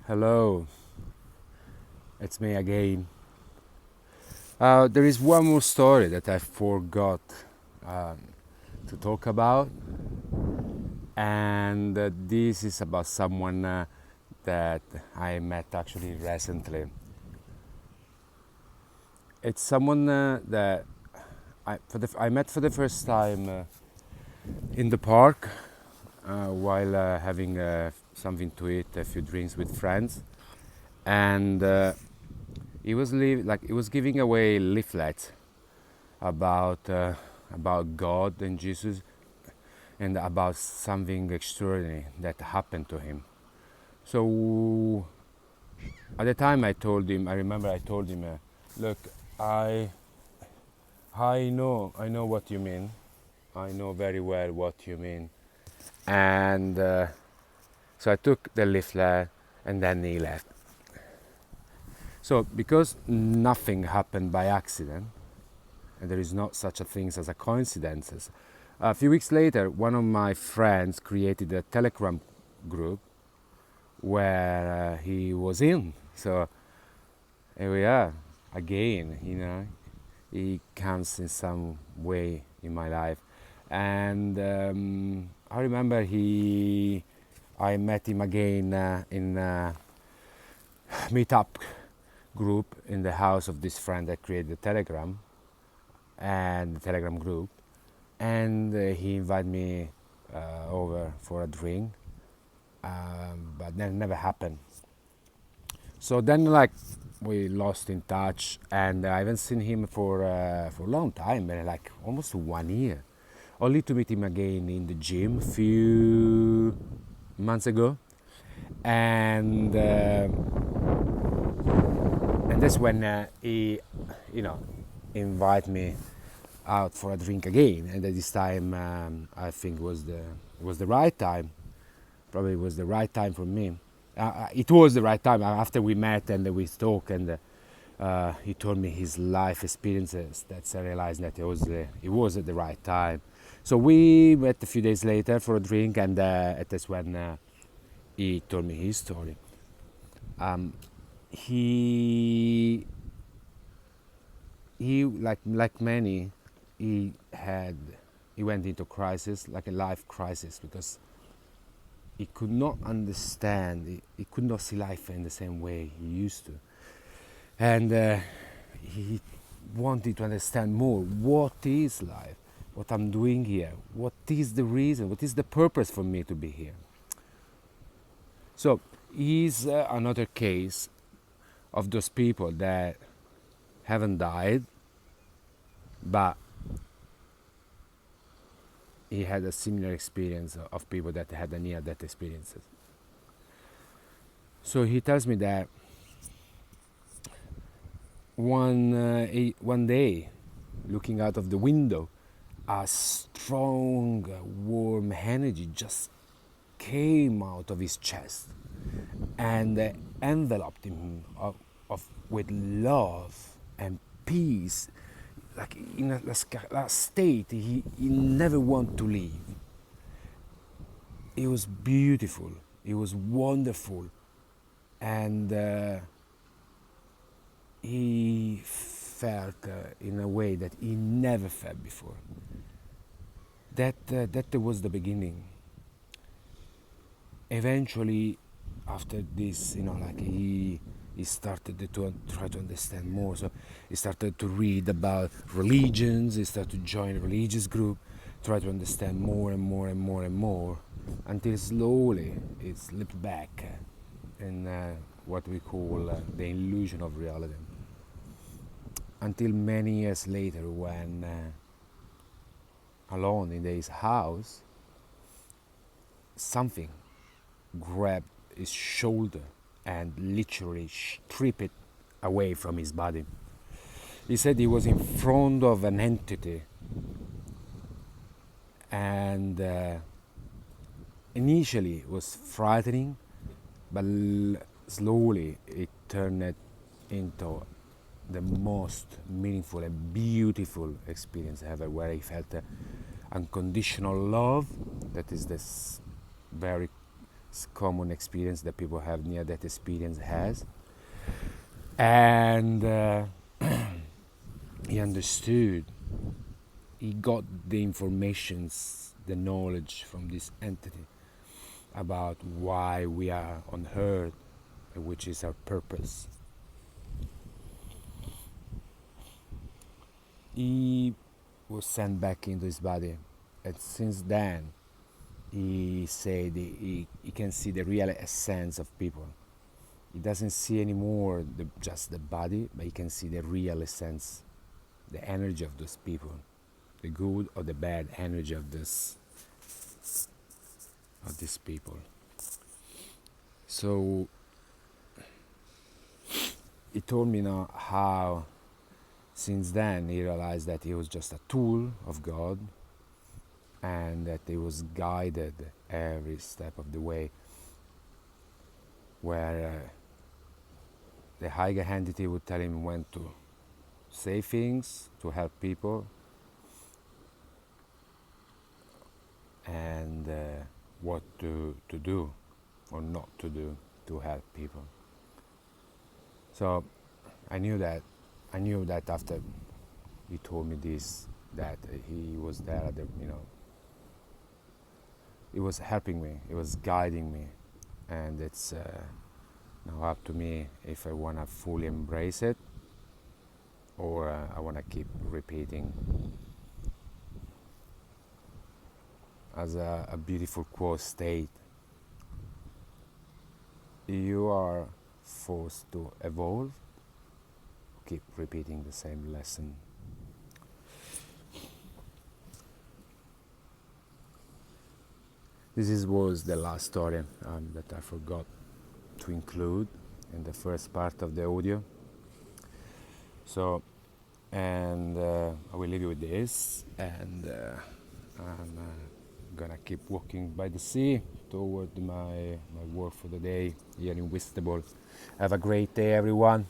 Hello, it's me again. There is one more story that I forgot um, to talk about, and this is about someone that I met actually recently. It's someone that I met for the first time in the park while having something to eat, a few drinks with friends, and he was giving away leaflets about about God and Jesus and about something extraordinary that happened to him. So at the time I remember I told him, look, I I know what you mean. I know very well what you mean. And so I took the leaflet and then he left. So because nothing happened by accident, and there is not such a thing as a coincidence. A few weeks later, one of my friends created a Telegram group where he was in. So here we are again. He comes in some way in my life, and I remember I met him again in a meetup group in the house of this friend that created the Telegram and the Telegram group, and he invited me over for a drink, but that never happened. So then, like, we lost in touch, and I haven't seen him for a long time, like almost 1 year. Only to meet him again in the gym a few months ago, and that's when he, you know, invited me out for a drink again, and at this time I think was the right time. Probably was the right time for me. It was the right time after we met and we talked, and he told me his life experiences. That's I realized that it was at the right time. So we met a few days later for a drink, and that's when he told me his story. Um, he like many, he had he went into crisis, like a life crisis, because he could not understand, he could not see life in the same way he used to, and he wanted to understand more what is life, what I'm doing here, what is the reason, what is the purpose for me to be here. So he's another case of those people that haven't died, but he had a similar experience of people that had a near-death experiences. So he tells me that one day, looking out of the window, a strong, warm energy just came out of his chest and enveloped him with love and peace, like in a state he never wanted to leave. It was beautiful, it was wonderful, and he felt in a way that he never felt before. That was the beginning. Eventually, after this, like he started to try to understand more. So he started to read about religions. He started to join a religious group, try to understand more and more and more and more, until slowly it slipped back in what we call the illusion of reality. Until many years later, when alone in his house, something grabbed his shoulder and literally stripped it away from his body. He said he was in front of an entity, and initially it was frightening, but slowly it turned into the most meaningful and beautiful experience ever, where he felt unconditional love. That is this very It's common experience that people have near death experience has. And he understood, he got the informations, the knowledge from this entity about why we are on earth, which is our purpose. He was sent back into his body, and since then he said he can see the real essence of people. He doesn't see anymore just the body, but he can see the real essence, the energy of those people, the good or the bad energy of these people. So he told me now how since then he realized that he was just a tool of God, and that he was guided every step of the way, where the higher entity would tell him when to say things to help people, and what to do or not to do to help people. So I knew that after he told me this, that he was there, he was helping me, he was guiding me, and it's now up to me if I want to fully embrace it, or I want to keep repeating. As a beautiful quote state, you are forced to evolve, keep repeating the same lesson. This was the last story that I forgot to include in the first part of the audio. So, and I will leave you with this, and I'm gonna keep walking by the sea toward my work for the day here in Whitstable. Have a great day, everyone.